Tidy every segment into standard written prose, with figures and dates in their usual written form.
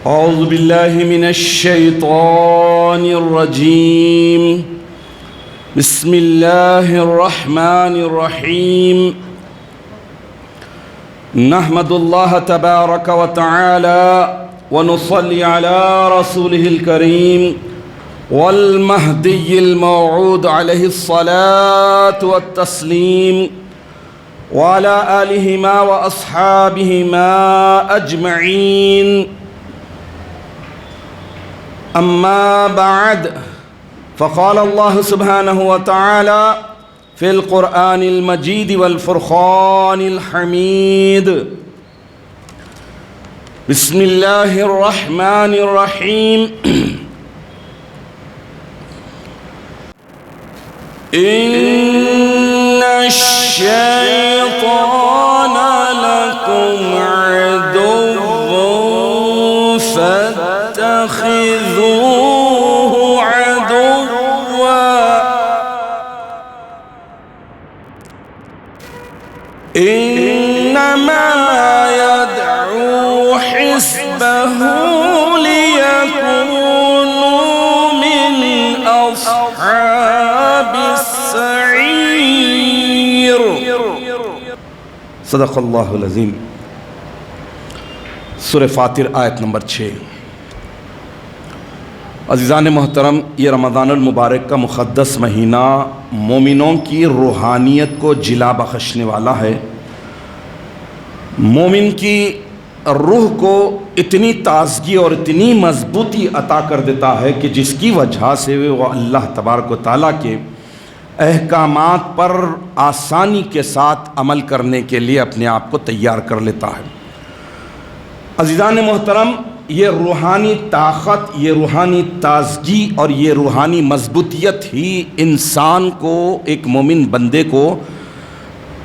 أعوذ بالله من الشيطان الرجيم. بسم الله الرحمن الرحيم. نحمد الله تبارك وتعالى ونصلي على رسوله الكريم والمهدي الموعود عليه الصلاة والتسليم وعلى آلهما وأصحابهما أجمعين. أما بعد، فقال الله سبحانه وتعالى في القرآن المجيد والفرقان الحميد: بسم الله الرحمن الرحيم. إن الشيطان لكم عدو فاتخذوه عدوا إنما يدعو حزبه ليكونوا من أصحاب السعير. صدق اللہ العظیم. سورہ فاطر آیت نمبر 6. عزیزان محترم، یہ رمضان المبارک کا مقدس مہینہ مومنوں کی روحانیت کو جلا بخشنے والا ہے. مومن کی روح کو اتنی تازگی اور اتنی مضبوطی عطا کر دیتا ہے کہ جس کی وجہ سے وہ اللہ تبارک و تعالیٰ کے احکامات پر آسانی کے ساتھ عمل کرنے کے لیے اپنے آپ کو تیار کر لیتا ہے. عزیزان محترم، یہ روحانی طاقت، یہ روحانی تازگی اور یہ روحانی مضبوطیت ہی انسان کو، ایک مومن بندے کو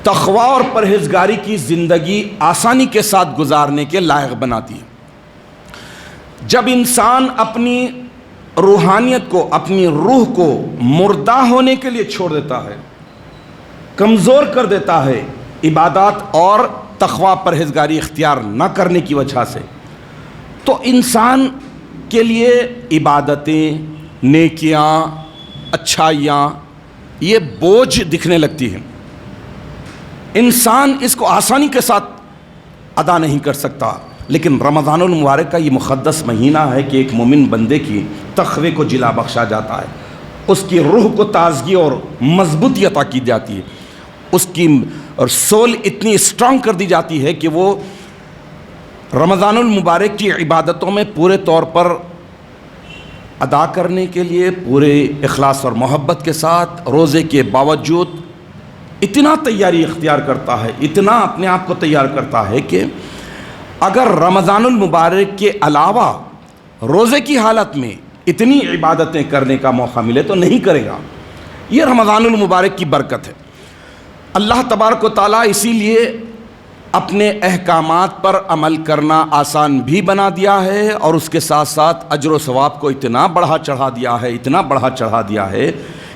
تقوی اور پرہیزگاری کی زندگی آسانی کے ساتھ گزارنے کے لائق بناتی ہے. جب انسان اپنی روحانیت کو، اپنی روح کو مردہ ہونے کے لیے چھوڑ دیتا ہے، کمزور کر دیتا ہے عبادات اور تقوی پرہیزگاری اختیار نہ کرنے کی وجہ سے، تو انسان کے لیے عبادتیں، نیکیاں، اچھائیاں یہ بوجھ دکھنے لگتی ہیں. انسان اس کو آسانی کے ساتھ ادا نہیں کر سکتا. لیکن رمضان المبارک کا یہ مقدس مہینہ ہے کہ ایک مومن بندے کی تقوی کو جلا بخشا جاتا ہے، اس کی روح کو تازگی اور مضبوطی عطا کی جاتی ہے، اس کی سول اتنی اسٹرانگ کر دی جاتی ہے کہ وہ رمضان المبارک کی عبادتوں میں پورے طور پر ادا کرنے کے لیے پورے اخلاص اور محبت کے ساتھ روزے کے باوجود اتنا تیاری اختیار کرتا ہے، اتنا اپنے آپ کو تیار کرتا ہے کہ اگر رمضان المبارک کے علاوہ روزے کی حالت میں اتنی عبادتیں کرنے کا موقع ملے تو نہیں کرے گا. یہ رمضان المبارک کی برکت ہے. اللہ تبارک و تعالیٰ اسی لیے اپنے احکامات پر عمل کرنا آسان بھی بنا دیا ہے اور اس کے ساتھ ساتھ اجر و ثواب کو اتنا بڑھا چڑھا دیا ہے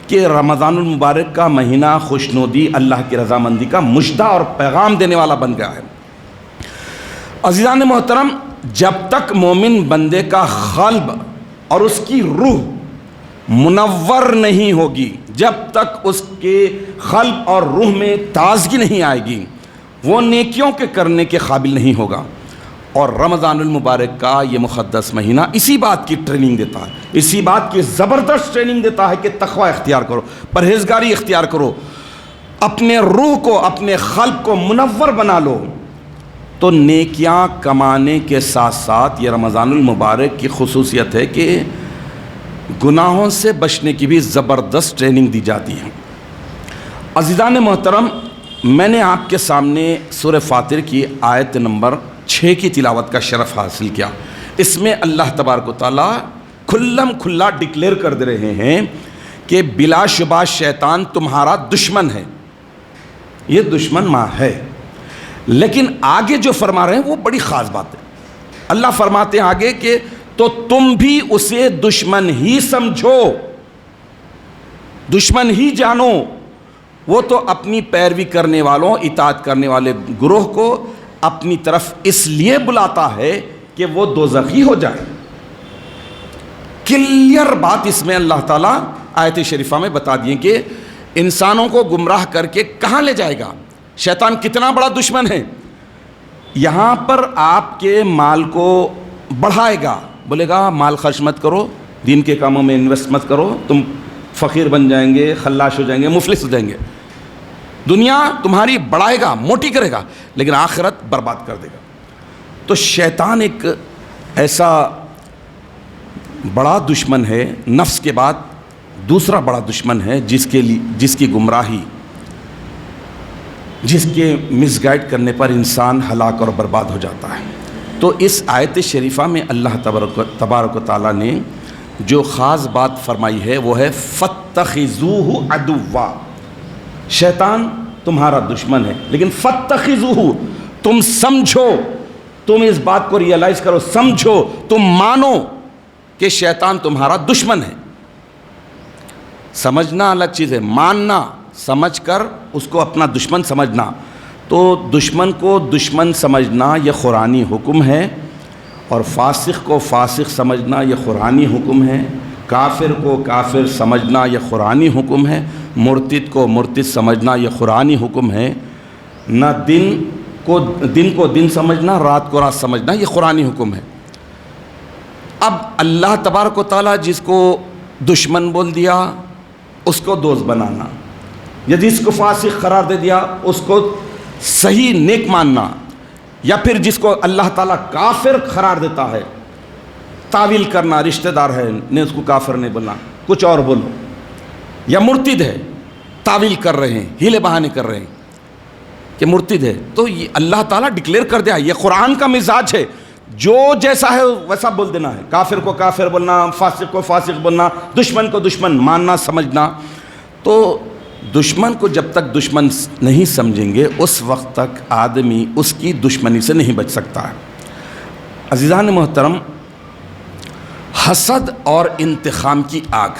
کہ رمضان المبارک کا مہینہ خوشنودی، اللہ کی رضامندی کا مژدہ اور پیغام دینے والا بن گیا ہے. عزیزان محترم، جب تک مومن بندے کا قلب اور اس کی روح منور نہیں ہوگی، جب تک اس کے قلب اور روح میں تازگی نہیں آئے گی، وہ نیکیوں کے کرنے کے قابل نہیں ہوگا. اور رمضان المبارک کا یہ مقدس مہینہ اسی بات کی ٹریننگ دیتا ہے، اسی بات کی زبردست ٹریننگ دیتا ہے کہ تقوی اختیار کرو، پرہیزگاری اختیار کرو، اپنے روح کو، اپنے قلب کو منور بنا لو. تو نیکیاں کمانے کے ساتھ ساتھ یہ رمضان المبارک کی خصوصیت ہے کہ گناہوں سے بچنے کی بھی زبردست ٹریننگ دی جاتی ہے. عزیزان محترم، میں نے آپ کے سامنے سورہ فاطر کی آیت نمبر 6 کی تلاوت کا شرف حاصل کیا. اس میں اللہ تبارک و تعالیٰ کھلم کھلا ڈکلیئر کر دے رہے ہیں کہ بلا شبہ شیطان تمہارا دشمن ہے. یہ دشمن ماں ہے، لیکن آگے جو فرما رہے ہیں وہ بڑی خاص بات ہے. اللہ فرماتے ہیں آگے کہ تو تم بھی اسے دشمن ہی سمجھو، دشمن ہی جانو. وہ تو اپنی پیروی کرنے والوں، اطاعت کرنے والے گروہ کو اپنی طرف اس لیے بلاتا ہے کہ وہ دوزخی ہو جائے. کلیئر بات اس میں اللہ تعالیٰ آیت شریفہ میں بتا دیے کہ انسانوں کو گمراہ کر کے کہاں لے جائے گا. شیطان کتنا بڑا دشمن ہے. یہاں پر آپ کے مال کو بڑھائے گا, بولے گا مال خرچ مت کرو, دین کے کاموں میں انویسٹ مت کرو, تم فقیر بن جائیں گے, خلاش ہو جائیں گے, مفلس ہو جائیں گے. دنیا تمہاری بڑھائے گا, موٹی کرے گا, لیکن آخرت برباد کر دے گا. تو شیطان ایک ایسا بڑا دشمن ہے, نفس کے بعد دوسرا بڑا دشمن ہے, جس کی گمراہی, جس کے مس گائیڈ کرنے پر انسان ہلاک اور برباد ہو جاتا ہے. تو اس آیت شریفہ میں اللہ تبارک و تعالیٰ نے جو خاص بات فرمائی ہے وہ ہے فَاتَّخِذُوهُ عَدُوًّا. شیطان تمہارا دشمن ہے, لیکن فَاتَّخِذُوهُ, تم سمجھو, تم اس بات کو ریئلائز کرو, سمجھو, تم مانو کہ شیطان تمہارا دشمن ہے. سمجھنا الگ چیز ہے, ماننا, سمجھ کر اس کو اپنا دشمن سمجھنا. تو دشمن کو دشمن سمجھنا یہ قرآنی حکم ہے, اور فاسق کو فاسق سمجھنا یہ قرآنی حکم ہے, کافر کو کافر سمجھنا یہ قرآنی حکم ہے, مرتد کو مرتد سمجھنا یہ قرآنی حکم ہے. نہ دن کو دن سمجھنا, رات کو رات سمجھنا یہ قرآنی حکم ہے. اب اللہ تبارک و تعالیٰ جس کو دشمن بول دیا اس کو دوست بنانا, یا جس کو فاسق قرار دے دیا اس کو صحیح نیک ماننا, یا پھر جس کو اللہ تعالیٰ کافر قرار دیتا ہے تعویل کرنا, رشتہ دار ہے نے اس کو کافر نہیں بولنا, کچھ اور بولو, یا مرتد ہے تعویل کر رہے ہیں, ہیلے بہانے کر رہے ہیں کہ مرتد ہے. تو یہ اللہ تعالیٰ ڈکلیئر کر دیا, یہ قرآن کا مزاج ہے, جو جیسا ہے ویسا بول دینا ہے. کافر کو کافر بولنا, فاسق کو فاسق بولنا, دشمن کو دشمن ماننا سمجھنا. تو دشمن کو جب تک دشمن نہیں سمجھیں گے اس وقت تک آدمی اس کی دشمنی سے نہیں بچ سکتا ہے. عزیزان محترم, حسد اور انتقام کی آگ,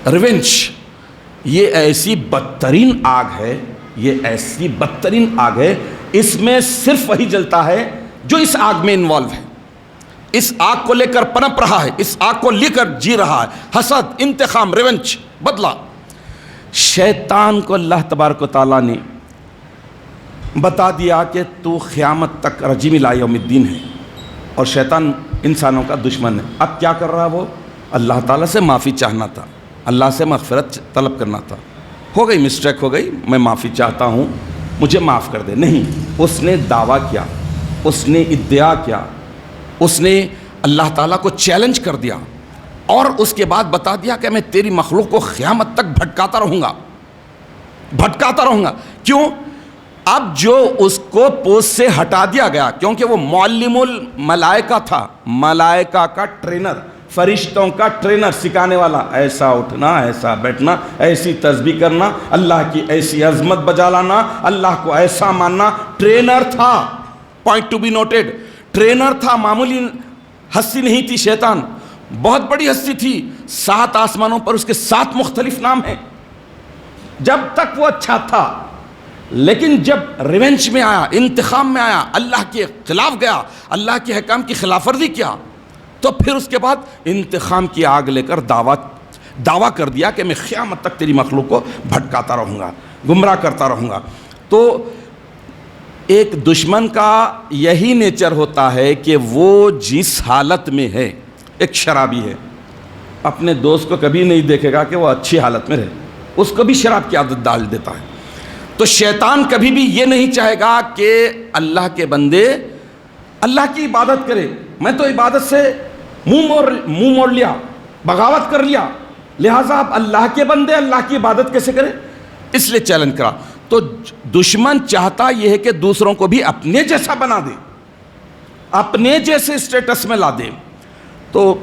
ریونج, یہ ایسی بدترین آگ ہے, یہ ایسی بدترین آگ ہے, اس میں صرف وہی جلتا ہے جو اس آگ میں انوالو ہے, اس آگ کو لے کر پنپ رہا ہے, اس آگ کو لے کر جی رہا ہے. حسد, انتقام, ریونج, بدلہ. شیطان کو اللہ تبارک و تعالیٰ نے بتا دیا کہ تو قیامت تک رجیم الی یوم الدین ہے, اور شیطان انسانوں کا دشمن ہے. اب کیا کر رہا وہ؟ اللہ تعالیٰ سے معافی چاہنا تھا, اللہ سے مغفرت طلب کرنا تھا. ہو گئی مسٹیک, ہو گئی, میں معافی چاہتا ہوں, مجھے معاف کر دے. نہیں, اس نے دعویٰ کیا, اس نے ادعا کیا, اس نے اللہ تعالیٰ کو چیلنج کر دیا, اور اس کے بعد بتا دیا کہ میں تیری مخلوق کو قیامت تک بھٹکاتا رہوں گا. کیوں؟ اب جو اس کو پوسٹ سے ہٹا دیا گیا, کیونکہ وہ معلم الملائکہ تھا, ملائکہ کا ٹرینر, فرشتوں کا ٹرینر, سکھانے والا, ایسا اٹھنا, ایسا بیٹھنا, ایسی تسبیح کرنا, اللہ کی ایسی عظمت بجا لانا, اللہ کو ایسا ماننا. ٹرینر تھا, point to be noted, trainer تھا, معمولی ہستی نہیں تھی. شیطان بہت بڑی ہستی تھی, 7 آسمانوں پر اس کے 7 مختلف نام ہیں. جب تک وہ اچھا تھا, لیکن جب ریونج میں آیا, انتقام میں آیا, اللہ کے خلاف گیا, اللہ کے حکام کی خلاف ورزی کیا, تو پھر اس کے بعد انتقام کی آگ لے کر دعویٰ کر دیا کہ میں قیامت تک تیری مخلوق کو بھٹکاتا رہوں گا, گمراہ کرتا رہوں گا. تو ایک دشمن کا یہی نیچر ہوتا ہے کہ وہ جس حالت میں ہے, ایک شرابی ہے, اپنے دوست کو کبھی نہیں دیکھے گا کہ وہ اچھی حالت میں رہے, اس کو بھی شراب کی عادت ڈال دیتا ہے. تو شیطان کبھی بھی یہ نہیں چاہے گا کہ اللہ کے بندے اللہ کی عبادت کرے. میں تو عبادت سے منہ موڑ لیا, بغاوت کر لیا, لہٰذا اب اللہ کے بندے اللہ کی عبادت کیسے کریں, اس لیے چیلنج کرا. تو دشمن چاہتا یہ ہے کہ دوسروں کو بھی اپنے جیسا بنا دے, اپنے جیسے اسٹیٹس میں لا دے. تو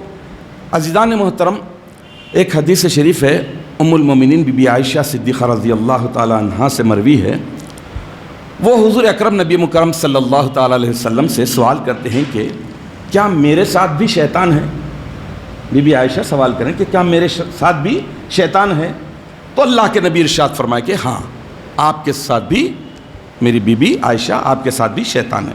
عزیزان محترم, ایک حدیث شریف ہے, ام المومنین بی بی عائشہ صدیقہ رضی اللہ تعالی عنہا سے مروی ہے. وہ حضور اکرم نبی مکرم صلی اللہ تعالی علیہ وسلم سے سوال کرتے ہیں کہ کیا میرے ساتھ بھی شیطان ہے؟ بی بی عائشہ سوال کریں کہ کیا میرے ساتھ بھی شیطان ہے؟ تو اللہ کے نبی ارشاد فرمائے کہ ہاں, آپ کے ساتھ بھی, میری بی بی عائشہ, آپ کے ساتھ بھی شیطان ہے.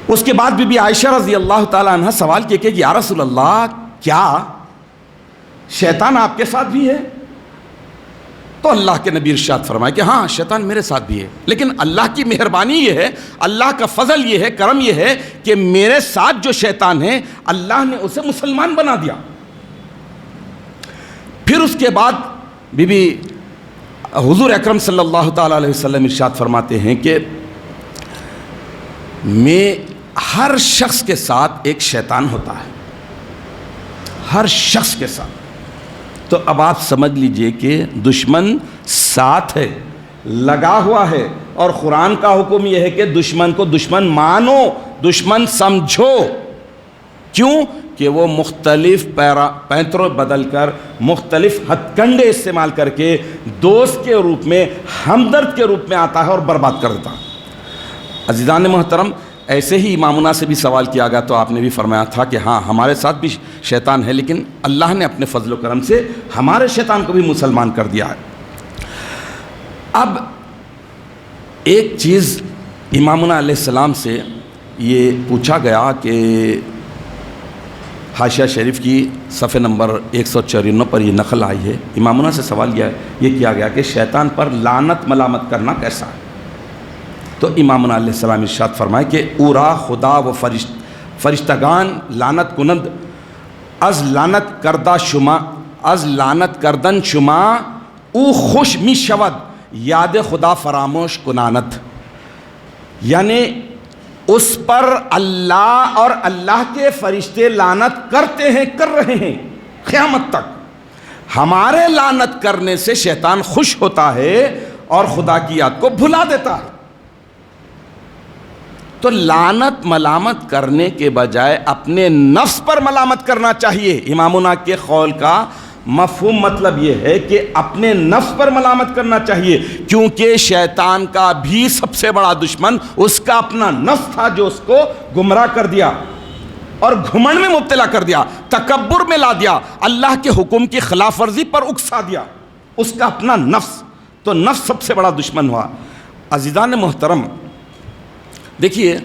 اس کے بعد بی بی عائشہ رضی اللہ تعالیٰ عنہ سوال کیا کہ یا رسول اللہ کیا شیطان آپ کے ساتھ بھی ہے؟ تو اللہ کے نبی ارشاد فرمائے کہ ہاں شیطان میرے ساتھ بھی ہے، لیکن اللہ کی مہربانی یہ ہے، اللہ کا فضل یہ ہے، کرم یہ ہے کہ میرے ساتھ جو شیطان ہے اللہ نے اسے مسلمان بنا دیا۔ پھر اس کے بعد بی بی حضور اکرم صلی اللہ تعالیٰ علیہ وسلم ارشاد فرماتے ہیں کہ میں ہر شخص کے ساتھ ایک شیطان ہوتا ہے، ہر شخص کے ساتھ۔ تو اب آپ سمجھ لیجئے کہ دشمن ساتھ ہے، لگا ہوا ہے، اور قرآن کا حکم یہ ہے کہ دشمن کو دشمن مانو، دشمن سمجھو۔ کیوں کہ وہ مختلف پینتروں بدل کر، مختلف ہتھ کنڈے استعمال کر کے دوست کے روپ میں، ہمدرد کے روپ میں آتا ہے اور برباد کر دیتا ہے۔ عزیزان محترم، ایسے ہی امامنا سے بھی سوال کیا گیا تو آپ نے بھی فرمایا تھا کہ ہاں ہمارے ساتھ بھی شیطان ہے، لیکن اللہ نے اپنے فضل و کرم سے ہمارے شیطان کو بھی مسلمان کر دیا ہے۔ اب ایک چیز امامنا علیہ السلام سے یہ پوچھا گیا کہ حاشیہ شریف کی صفحہ نمبر 194 پر یہ نقل آئی ہے، امامنا سے سوال یہ کیا گیا کہ شیطان پر لعنت ملامت کرنا کیسا ہے؟ تو امامنا علیہ السلام ارشاد فرمائے کہ اورا خدا و فرشتگان لعنت کنند از لعنت کردن شما او خوش می شود یاد خدا فراموش کناند، یعنی اس پر اللہ اور اللہ کے فرشتے لعنت کرتے ہیں، کر رہے ہیں قیامت تک۔ ہمارے لعنت کرنے سے شیطان خوش ہوتا ہے اور خدا کی یاد کو بھلا دیتا ہے۔ تو لعنت ملامت کرنے کے بجائے اپنے نفس پر ملامت کرنا چاہیے۔ امامنا کے قول کا مفہوم مطلب یہ ہے کہ اپنے نفس پر ملامت کرنا چاہیے، کیونکہ شیطان کا بھی سب سے بڑا دشمن اس کا اپنا نفس تھا جو اس کو گمراہ کر دیا اور گھمنڈ میں مبتلا کر دیا، تکبر میں لا دیا، اللہ کے حکم کی خلاف ورزی پر اکسا دیا، اس کا اپنا نفس۔ تو نفس سب سے بڑا دشمن ہوا۔ عزیزان محترم، دیکھیے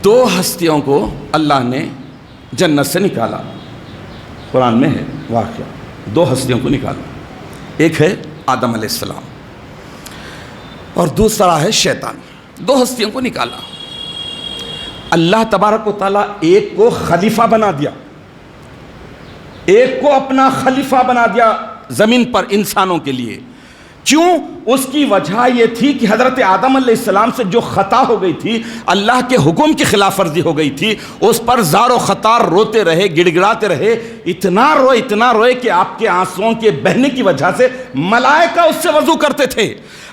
دو ہستیوں کو اللہ نے جنت سے نکالا، قرآن میں ہے واقعہ، دو ہستیوں کو نکالا، ایک ہے آدم علیہ السلام اور دوسرا ہے شیطان۔ دو ہستیوں کو نکالا، اللہ تبارک و تعالیٰ ایک کو خلیفہ بنا دیا، ایک کو اپنا خلیفہ بنا دیا زمین پر انسانوں کے لیے۔ کیوں؟ اس کی وجہ یہ تھی کہ حضرت آدم علیہ السلام سے جو خطا ہو گئی تھی، اللہ کے حکم کی خلاف ورزی ہو گئی تھی، اس پر زار و خطار روتے رہے، گڑ گڑاتے رہے، اتنا روئے کہ آپ کے آنسوؤں کے بہنے کی وجہ سے ملائکہ اس سے وضو کرتے تھے،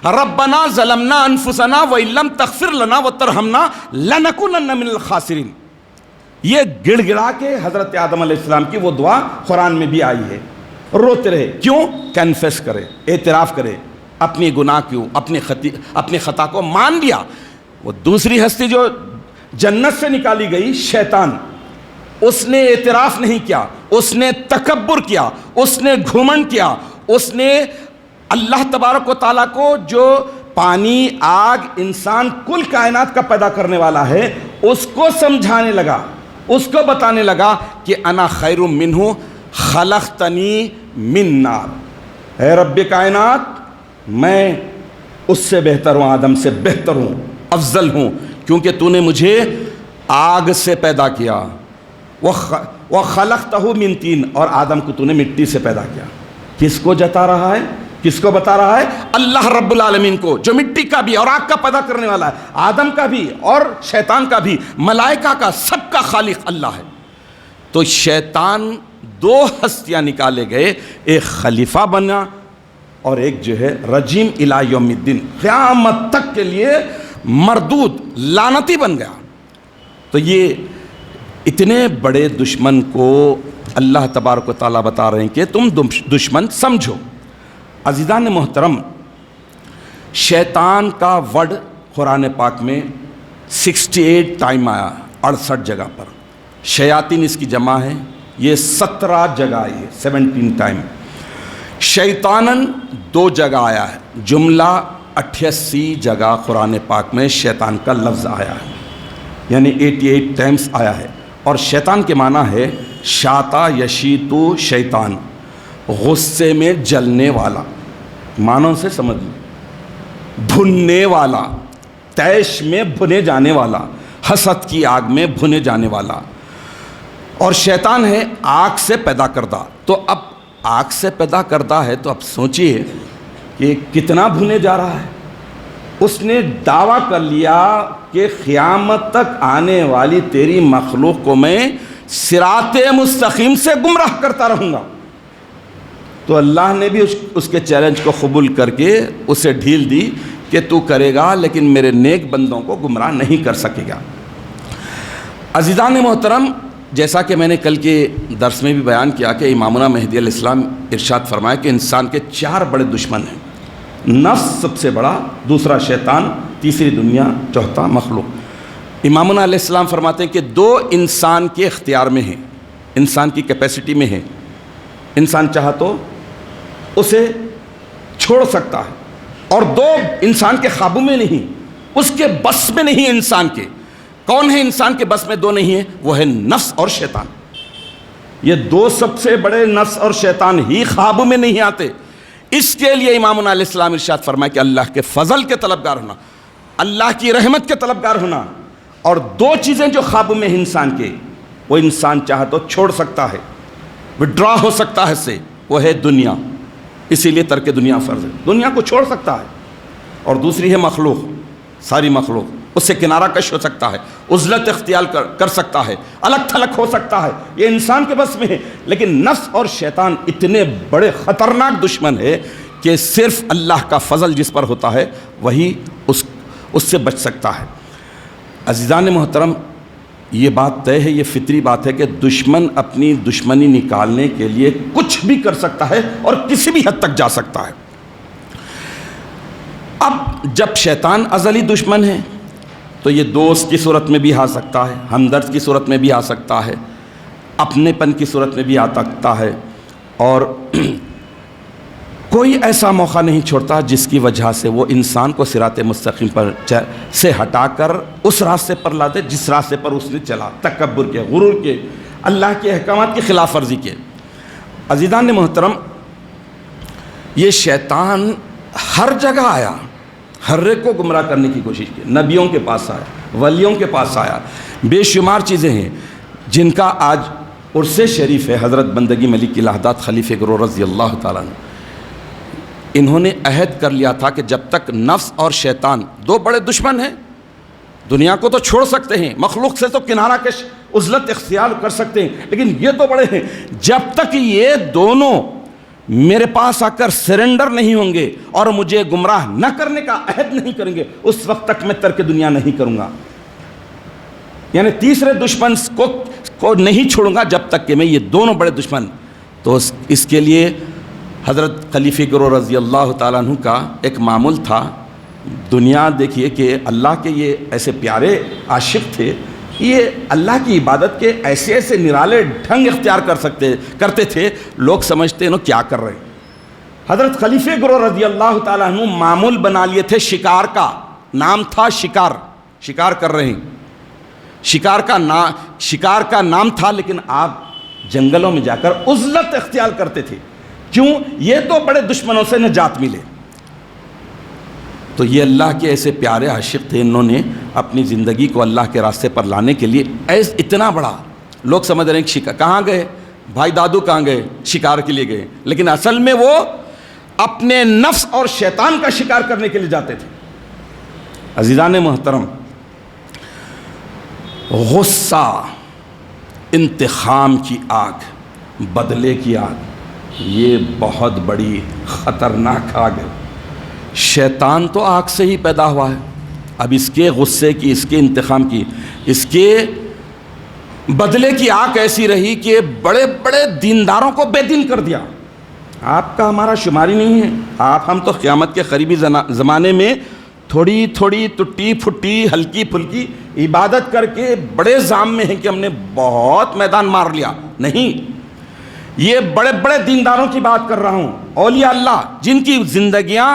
ربنا ظلمنا انفسنا وان لم تغفر لنا وترحمنا لنکونن من الخاسرین۔ یہ گڑ گڑا کے حضرت آدم علیہ السلام کی وہ دعا قرآن میں بھی آئی ہے۔ روتے رہے، کیوں؟ کنفیس کرے، اعتراف کرے اپنی گناہ کیوں، اپنی خطا کو مان لیا۔ وہ دوسری ہستی جو جنت سے نکالی گئی، شیطان، اس نے اعتراف نہیں کیا، اس نے تکبر کیا، اس نے گھمنڈ کیا، اس نے اللہ تبارک و تعالیٰ کو جو پانی، آگ، انسان، کل کائنات کا پیدا کرنے والا ہے، اس کو سمجھانے لگا، اس کو بتانے لگا کہ انا خیر منہ خلقتنی من نار، اے رب کائنات میں اس سے بہتر ہوں، آدم سے بہتر ہوں، افضل ہوں، کیونکہ تو نے مجھے آگ سے پیدا کیا، وَخَلَقْتَهُ مِن طِينٍ، اور آدم کو تو نے مٹی سے پیدا کیا۔ کس کو جتا رہا ہے؟ کس کو بتا رہا ہے؟ اللہ رب العالمین کو، جو مٹی کا بھی اور آگ کا پیدا کرنے والا ہے، آدم کا بھی اور شیطان کا بھی، ملائکہ کا، سب کا خالق اللہ ہے۔ تو شیطان دو ہستیاں نکالے گئے، ایک خلیفہ بنا اور ایک جو ہے رجیم الی یوم الدین، قیامت تک کے لیے مردود، لعنتی بن گیا۔ تو یہ اتنے بڑے دشمن کو اللہ تبارک و تعالیٰ بتا رہے ہیں کہ تم دشمن سمجھو۔ عزیزان محترم، شیطان کا ورڈ قرآن پاک میں 68 ٹائم آیا، 68 جگہ پر۔ شیاطین اس کی جمع ہے، یہ 17 جگہ آئی ہے، 17 ٹائم۔ شیطانن 2 جگہ آیا ہے، جملہ 88 جگہ قرآن پاک میں شیطان کا لفظ آیا ہے۔ یعنی 88 ٹائمز آیا ہے. اور شیطان کے معنی ہے شاتا یشیتو شیطان، غصے میں جلنے والا، معنوں سے سمجھ لیں، بھننے والا، تیش میں بھنے جانے والا، حسد کی آگ میں بھنے جانے والا. اور شیطان ہے آگ سے پیدا کردہ. تو اب آگ سے پیدا کردہ ہے تو اب سوچئے کہ کتنا بھنے جا رہا ہے. اس نے دعویٰ کر لیا کہ قیامت تک آنے والی تیری مخلوق کو میں صراط مستقیم سے گمراہ کرتا رہوں گا. تو اللہ نے بھی اس کے چیلنج کو قبول کر کے اسے ڈھیل دی کہ تو کرے گا لیکن میرے نیک بندوں کو گمراہ نہیں کر سکے گا. عزیزان محترم، جیسا کہ میں نے کل کے درس میں بھی بیان کیا کہ امامنا مہدی علیہ السلام ارشاد فرمایا کہ انسان کے 4 بڑے دشمن ہیں. نفس سب سے بڑا، دوسرا شیطان، تیسری دنیا، چوتھا مخلوق. امامنا علیہ السلام فرماتے ہیں کہ 2 انسان کے اختیار میں ہیں، انسان کی کیپیسٹی میں ہے. انسان چاہا تو اسے چھوڑ سکتا ہے، اور 2 انسان کے قابو میں نہیں، اس کے بس میں نہیں. انسان کے کون ہے؟ انسان کے بس میں 2 نہیں ہیں، وہ ہے نفس اور شیطان. یہ 2 سب سے بڑے نفس اور شیطان ہی قابو میں نہیں آتے. اس کے لیے امامنا علیہ السلام ارشاد فرمائے کہ اللہ کے فضل کے طلبگار ہونا، اللہ کی رحمت کے طلبگار ہونا. اور 2 چیزیں جو قابو میں ہیں انسان کے، وہ انسان چاہے تو چھوڑ سکتا ہے، وڈرا ہو سکتا ہے اس سے، وہ ہے دنیا. اسی لیے ترک دنیا فرض ہے، دنیا کو چھوڑ سکتا ہے. اور دوسری ہے مخلوق، ساری مخلوق، اس سے کنارہ کش ہو سکتا ہے، عزلت اختیار کر سکتا ہے، الگ تھلگ ہو سکتا ہے. یہ انسان کے بس میں ہے. لیکن نفس اور شیطان اتنے بڑے خطرناک دشمن ہے کہ صرف اللہ کا فضل جس پر ہوتا ہے وہی اس سے بچ سکتا ہے. عزیزان محترم، یہ بات طے ہے، یہ فطری بات ہے کہ دشمن اپنی دشمنی نکالنے کے لیے کچھ بھی کر سکتا ہے اور کسی بھی حد تک جا سکتا ہے. اب جب شیطان ازلی دشمن ہے تو یہ دوست کی صورت میں بھی آ سکتا ہے، ہمدرد کی صورت میں بھی آ سکتا ہے، اپنے پن کی صورت میں بھی آ سکتا ہے. اور کوئی ایسا موقع نہیں چھوڑتا جس کی وجہ سے وہ انسان کو صراط مستقیم پر سے ہٹا کر اس راستے پر لا دے جس راستے پر اس نے چلا، تکبر کے، غرور کے، اللہ کے احکامات کی خلاف ورزی کے. عزیزان محترم، یہ شیطان ہر جگہ آیا، ہر ایک کو گمراہ کرنے کی کوشش کی. نبیوں کے پاس آیا، ولیوں کے پاس آیا. بے شمار چیزیں ہیں جن کا آج عرس شریف ہے. حضرت بندگی ملک الہداد خلیفہ گرو رضی اللہ تعالیٰ عنہ، انہوں نے عہد کر لیا تھا کہ جب تک نفس اور شیطان 2 بڑے دشمن ہیں، دنیا کو تو چھوڑ سکتے ہیں، مخلوق سے تو کنارہ کش عزلت اختیار کر سکتے ہیں، لیکن یہ 2 بڑے ہیں. جب تک یہ دونوں میرے پاس آ کر سرنڈر نہیں ہوں گے اور مجھے گمراہ نہ کرنے کا عہد نہیں کریں گے، اس وقت تک میں ترک دنیا نہیں کروں گا. یعنی تیسرے دشمن کو نہیں چھوڑوں گا جب تک کہ میں یہ دونوں بڑے دشمن. تو اس کے لیے حضرت خلیفہ گرو رضی اللہ تعالیٰ عنہ کا ایک معمول تھا. دنیا دیکھیے کہ اللہ کے یہ ایسے پیارے عاشق تھے، یہ اللہ کی عبادت کے ایسے ایسے نرالے ڈھنگ اختیار کرتے تھے، لوگ سمجھتے ہیں کیا کر رہے ہیں. حضرت خلیفہ گرو رضی اللہ تعالیٰ عنہ معمول بنا لیے تھے شکار کا. نام تھا شکار کر رہے ہیں، شکار کا نام تھا. لیکن آپ جنگلوں میں جا کر عزلت اختیار کرتے تھے. کیوں؟ یہ تو بڑے دشمنوں سے نجات ملے. تو یہ اللہ کے ایسے پیارے عاشق تھے، انہوں نے اپنی زندگی کو اللہ کے راستے پر لانے کے لیے اتنا بڑا، لوگ سمجھ رہے ہیں کہ کہاں گئے بھائی دادو، کہاں گئے؟ شکار کے لیے گئے. لیکن اصل میں وہ اپنے نفس اور شیطان کا شکار کرنے کے لیے جاتے تھے. عزیزان محترم، غصہ، انتقام کی آگ، بدلے کی آگ، یہ بہت بڑی خطرناک آگ ہے. شیطان تو آگ سے ہی پیدا ہوا ہے. اب اس کے غصے کی، اس کے انتقام کی، اس کے بدلے کی آگ ایسی رہی کہ بڑے بڑے دینداروں کو بے دین کر دیا. آپ کا ہمارا شماری نہیں ہے. ہم تو قیامت کے قریبی زمانے میں تھوڑی تھوڑی ٹوٹی پھٹی ہلکی پھلکی عبادت کر کے بڑے زام میں ہیں کہ ہم نے بہت میدان مار لیا. نہیں، یہ بڑے بڑے دینداروں کی بات کر رہا ہوں، اولیاء اللہ جن کی زندگیاں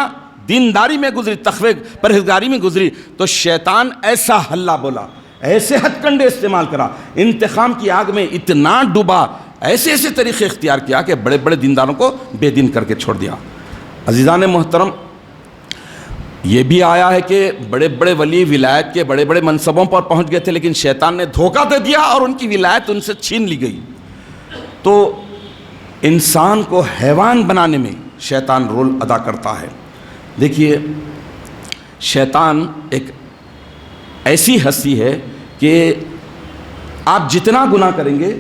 دینداری میں گزری، تقوی پرہیزگاری میں گزری. تو شیطان ایسا ہلہ بولا، ایسے ہتھ کنڈے استعمال کرا، انتقام کی آگ میں اتنا ڈوبا، ایسے ایسے طریقے اختیار کیا کہ بڑے بڑے دینداروں کو بے دین کر کے چھوڑ دیا۔ عزیزان محترم، یہ بھی آیا ہے کہ بڑے بڑے ولی ولایت کے بڑے بڑے منصبوں پر پہنچ گئے تھے، لیکن شیطان نے دھوکہ دے دیا اور ان کی ولایت ان سے چھین لی گئی۔ تو انسان کو حیوان بنانے میں شیطان رول ادا کرتا ہے۔ دیکھیے، شیطان ایک ایسی ہستی ہے کہ آپ جتنا گناہ کریں گے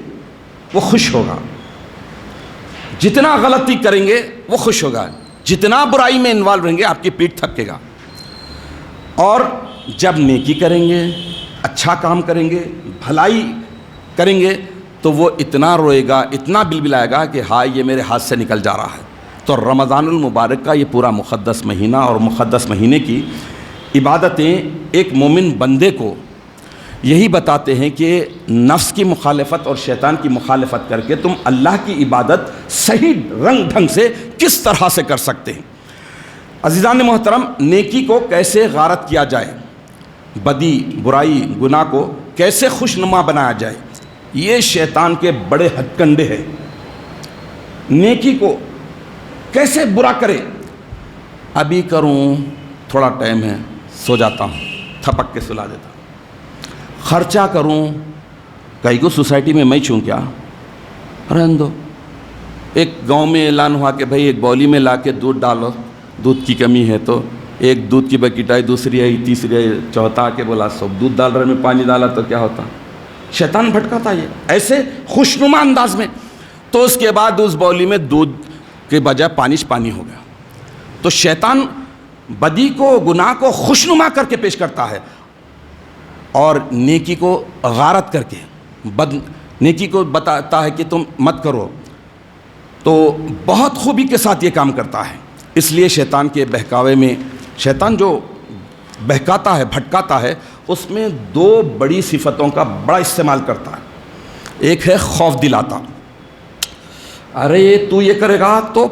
وہ خوش ہوگا، جتنا غلطی کریں گے وہ خوش ہوگا، جتنا برائی میں انوالو رہیں گے آپ کی پیٹھ تھکے گا، اور جب نیکی کریں گے، اچھا کام کریں گے، بھلائی کریں گے تو وہ اتنا روئے گا، اتنا بلبلائے گا کہ ہائے یہ میرے ہاتھ سے نکل جا رہا ہے۔ تو رمضان المبارک کا یہ پورا مقدس مہینہ اور مقدس مہینے کی عبادتیں ایک مومن بندے کو یہی بتاتے ہیں کہ نفس کی مخالفت اور شیطان کی مخالفت کر کے تم اللہ کی عبادت صحیح رنگ ڈھنگ سے کس طرح سے کر سکتے ہیں۔ عزیزان محترم، نیکی کو کیسے غارت کیا جائے، بدی برائی گناہ کو کیسے خوشنما بنایا جائے، یہ شیطان کے بڑے ہتھ کنڈے ہیں۔ نیکی کو کیسے برا کرے، ابھی کروں تھوڑا ٹائم ہے سو جاتا ہوں، تھپک کے سلا دیتا ہوں، خرچہ کروں کہیں کو سوسائٹی میں چوں کیا، رہن دو۔ ایک گاؤں میں اعلان ہوا کہ بھائی ایک بولی میں لا کے دودھ ڈالو، دودھ کی کمی ہے تو ایک دودھ کی بکیٹ آئی، دوسری آئی، تیسری آئی، چوتھا آ کے بولا سب دودھ ڈال رہے میں پانی ڈالا تو کیا ہوتا۔ شیطان بھٹکاتا یہ ایسے خوشنما انداز میں، تو اس کے بعد اس بولی میں دودھ کے بجائے پانی ہو گیا۔ تو شیطان بدی کو گناہ کو خوشنما کر کے پیش کرتا ہے اور نیکی کو غارت کر کے نیکی کو بتاتا ہے کہ تم مت کرو، تو بہت خوبی کے ساتھ یہ کام کرتا ہے۔ اس لیے شیطان کے بہکاوے میں، شیطان جو بہکاتا ہے بھٹکاتا ہے، اس میں دو بڑی صفتوں کا بڑا استعمال کرتا ہے۔ ایک ہے خوف دلاتا، ارے تو یہ کرے گا تو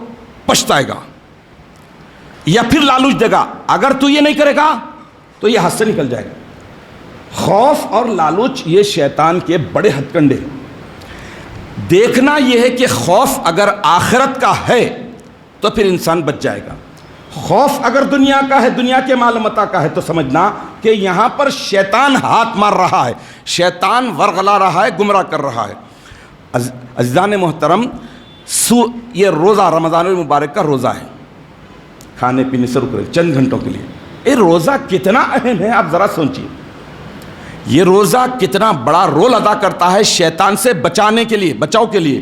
پچھتائے گا، یا پھر لالچ دے گا، اگر تو یہ نہیں کرے گا تو یہ ہاتھ سے نکل جائے گا۔ خوف اور لالچ یہ شیطان کے بڑے ہتھ کنڈے ہیں۔ دیکھنا یہ ہے کہ خوف اگر آخرت کا ہے تو پھر انسان بچ جائے گا، خوف اگر دنیا کا ہے، دنیا کے مال متاع کا ہے، تو سمجھنا کہ یہاں پر شیطان ہاتھ مار رہا ہے، شیطان ورغلا رہا ہے، گمراہ کر رہا ہے۔ عزیزان محترم، یہ روزہ رمضان المبارک کا روزہ ہے، کھانے پینے سے رک رہے چند گھنٹوں کے لیے۔ یہ روزہ کتنا اہم ہے آپ ذرا سوچیے، یہ روزہ کتنا بڑا رول ادا کرتا ہے شیطان سے بچانے کے لیے، بچاؤ کے لیے۔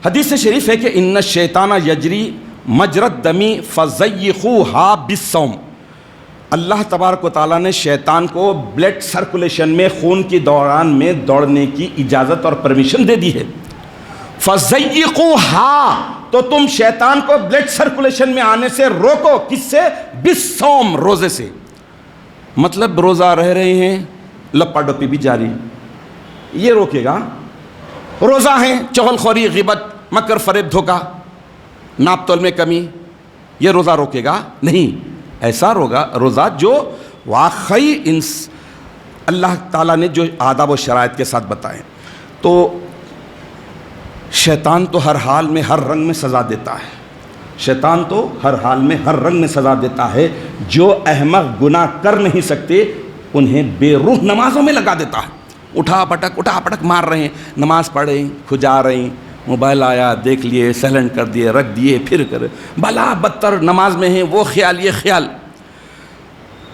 حدیث شریف ہے کہ ان الشیطان یجری مجری الدم فزیخوھا بالصوم، اللہ تبارک و تعالیٰ نے شیطان کو بلڈ سرکولیشن میں، خون کی دوران میں دوڑنے کی اجازت اور پرمیشن دے دی ہے۔ فزیخوھا، تو تم شیطان کو بلڈ سرکولیشن میں آنے سے روکو، کس سے؟ بالصوم، روزے سے۔ مطلب روزہ رہ رہے ہیں، لپا ڈپی بھی جاری، یہ روکے گا؟ روزہ ہیں، چغل خوری، غیبت، مکر، فریب، دھوکہ، ناپ تول میں کمی، یہ روزہ روکے گا؟ نہیں۔ ایسا روزہ جو واقعی اللہ تعالیٰ نے جو آداب و شرائط کے ساتھ بتائے۔ تو شیطان تو ہر حال میں ہر رنگ میں سزا دیتا ہے، شیطان تو ہر حال میں ہر رنگ میں سزا دیتا ہے۔ جو احمق گناہ کر نہیں سکتے انہیں بے روح نمازوں میں لگا دیتا ہے، اٹھا پٹک مار رہے ہیں، نماز پڑھیں کھجا رہے ہیں، موبائل آیا دیکھ لیے، سائلنٹ کر دیے، رکھ دیے، پھر کرے، بلا بدتر نماز میں ہیں، وہ خیال یہ خیال۔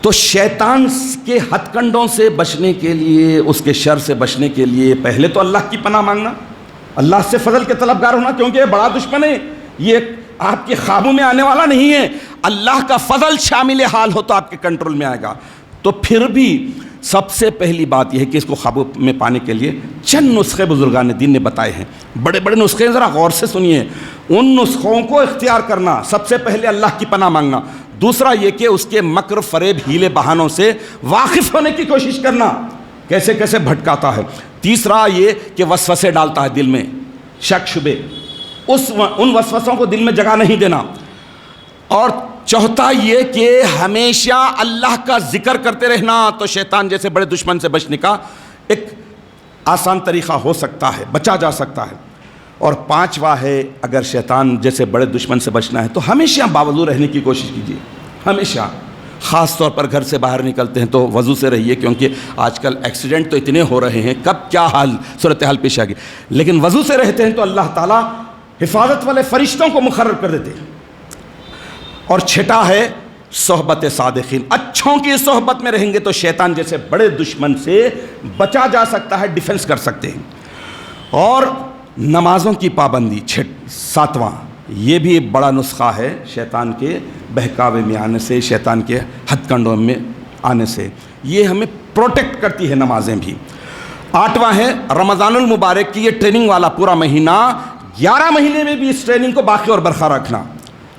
تو شیطان کے ہتھ کنڈوں سے بچنے کے لیے، اس کے شر سے بچنے کے لیے پہلے تو اللہ کی پناہ مانگنا، اللہ سے فضل کے طلبگار ہونا، کیونکہ یہ بڑا دشمن ہے، یہ آپ کے خوابوں میں آنے والا نہیں ہے۔ اللہ کا فضل شامل حال ہو تو آپ کے کنٹرول میں آئے گا۔ تو پھر بھی سب سے پہلی بات یہ ہے کہ اس کو قابو میں پانے کے لیے چند نسخے بزرگان دین نے بتائے ہیں، بڑے بڑے نسخے ہیں، ذرا غور سے سنیے۔ ان نسخوں کو اختیار کرنا، سب سے پہلے اللہ کی پناہ مانگنا، دوسرا یہ کہ اس کے مکر فریب ہیلے بہانوں سے واقف ہونے کی کوشش کرنا، کیسے کیسے بھٹکاتا ہے، تیسرا یہ کہ وسوسے ڈالتا ہے دل میں، شک شبے، ان وسوسوں کو دل میں جگہ نہیں دینا، اور چوتھا یہ کہ ہمیشہ اللہ کا ذکر کرتے رہنا تو شیطان جیسے بڑے دشمن سے بچنے کا ایک آسان طریقہ ہو سکتا ہے، بچا جا سکتا ہے۔ اور پانچواں ہے اگر شیطان جیسے بڑے دشمن سے بچنا ہے تو ہمیشہ باوضو رہنے کی کوشش کیجیے، ہمیشہ۔ خاص طور پر گھر سے باہر نکلتے ہیں تو وضو سے رہیے، کیونکہ آج کل ایکسیڈنٹ تو اتنے ہو رہے ہیں، کب کیا صورتحال پیش آ گئی، لیکن وضو سے رہتے ہیں تو اللہ تعالیٰ حفاظت والے فرشتوں کو مقرر کر دیتے ہیں۔ اور چھٹا ہے صحبت صادقین، اچھوں کی صحبت میں رہیں گے تو شیطان جیسے بڑے دشمن سے بچا جا سکتا ہے، ڈیفنس کر سکتے ہیں۔ اور نمازوں کی پابندی، ساتواں، یہ بھی بڑا نسخہ ہے شیطان کے بہکاوے میں آنے سے، شیطان کے ہتھ کنڈوں میں آنے سے، یہ ہمیں پروٹیکٹ کرتی ہے نمازیں بھی۔ آٹھواں ہے رمضان المبارک کی یہ ٹریننگ والا پورا مہینہ، 11 مہینے میں بھی اس ٹریننگ کو باقی اور برقرار رکھنا۔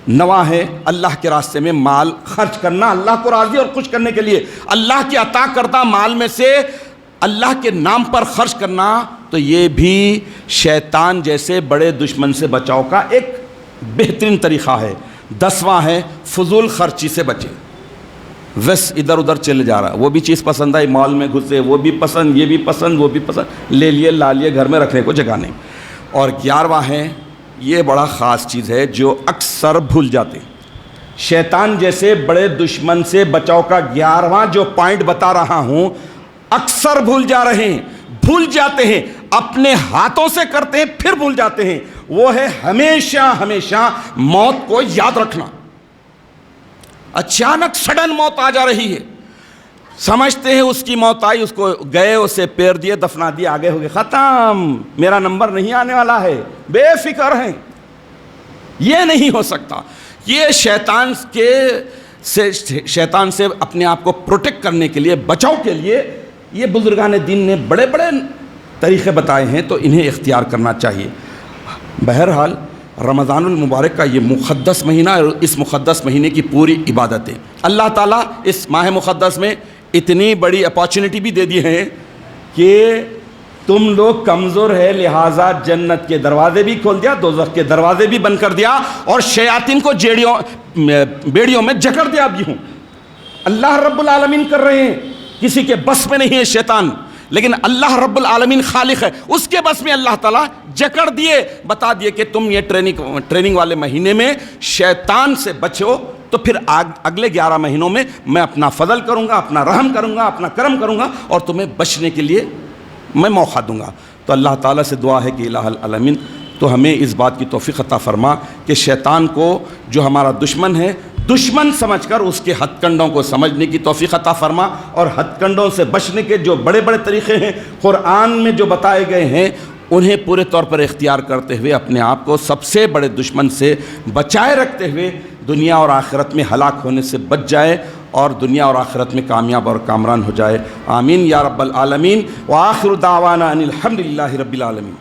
نواں ہے اللہ کے راستے میں مال خرچ کرنا، اللہ کو راضی اور خوش کرنے کے لیے، اللہ کے عطا کردہ مال میں سے اللہ کے نام پر خرچ کرنا، تو یہ بھی شیطان جیسے بڑے دشمن سے بچاؤ کا ایک بہترین طریقہ ہے۔ 10واں ہے فضول خرچی سے بچیں، بس ادھر ادھر چلے جا رہا ہے، وہ بھی چیز پسند آئی مال میں گھسے، وہ بھی پسند، یہ بھی پسند، وہ بھی پسند، لے لیے لا لیے، گھر میں رکھنے کو جگہ نہیں۔ اور 11واں ہے، یہ بڑا خاص چیز ہے جو اکثر بھول جاتے ہیں، شیطان جیسے بڑے دشمن سے بچاؤ کا 11واں جو پوائنٹ بتا رہا ہوں، اکثر بھول جا رہے ہیں، بھول جاتے ہیں، اپنے ہاتھوں سے کرتے ہیں پھر بھول جاتے ہیں، وہ ہے ہمیشہ ہمیشہ موت کو یاد رکھنا۔ اچانک سڈن موت آ جا رہی ہے، سمجھتے ہیں اس کی موت آئی، اس کو گئے، اسے پیر دیے، دفنا دیے، آگے ہو گئے، ختم، میرا نمبر نہیں آنے والا ہے، بے فکر ہیں۔ یہ نہیں ہو سکتا۔ یہ شیطان سے اپنے آپ کو پروٹیکٹ کرنے کے لیے، بچاؤ کے لیے یہ بزرگان دین نے بڑے بڑے طریقے بتائے ہیں، تو انہیں اختیار کرنا چاہیے۔ بہرحال رمضان المبارک کا یہ مقدس مہینہ اور اس مقدس مہینے کی پوری عبادتیں، اللہ تعالیٰ اس ماہ مقدس میں اتنی بڑی اپارچونٹی بھی دے دی ہے کہ تم لوگ کمزور ہے، لہٰذا جنت کے دروازے بھی کھول دیا، دوزخ کے دروازے بھی بند کر دیا، اور شیاطین کو بیڑیوں میں جکڑ دیا بھی ہوں۔ اللہ رب العالمین کر رہے ہیں، کسی کے بس میں نہیں ہے شیطان، لیکن اللہ رب العالمین خالق ہے، اس کے بس میں اللہ تعالیٰ جکڑ دیے، بتا دیے کہ تم یہ ٹریننگ والے مہینے میں شیطان سے بچو، تو پھر اگلے 11 مہینوں میں میں اپنا فضل کروں گا، اپنا رحم کروں گا، اپنا کرم کروں گا، اور تمہیں بچنے کے لیے میں موقع دوں گا۔ تو اللہ تعالیٰ سے دعا ہے کہ الہ العالمین تو ہمیں اس بات کی توفیق عطا فرما کہ شیطان کو جو ہمارا دشمن ہے، دشمن سمجھ کر اس کے ہتھ کنڈوں کو سمجھنے کی توفیق عطا فرما، اور ہتھ کنڈوں سے بچنے کے جو بڑے بڑے طریقے ہیں قرآن میں جو بتائے گئے ہیں، انہیں پورے طور پر اختیار کرتے ہوئے اپنے آپ کو سب سے بڑے دشمن سے بچائے رکھتے ہوئے دنیا اور آخرت میں ہلاک ہونے سے بچ جائے، اور دنیا اور آخرت میں کامیاب اور کامران ہو جائے۔ آمین یا رب العالمین۔ وآخر دعوانا ان الحمد للہ رب العالمین۔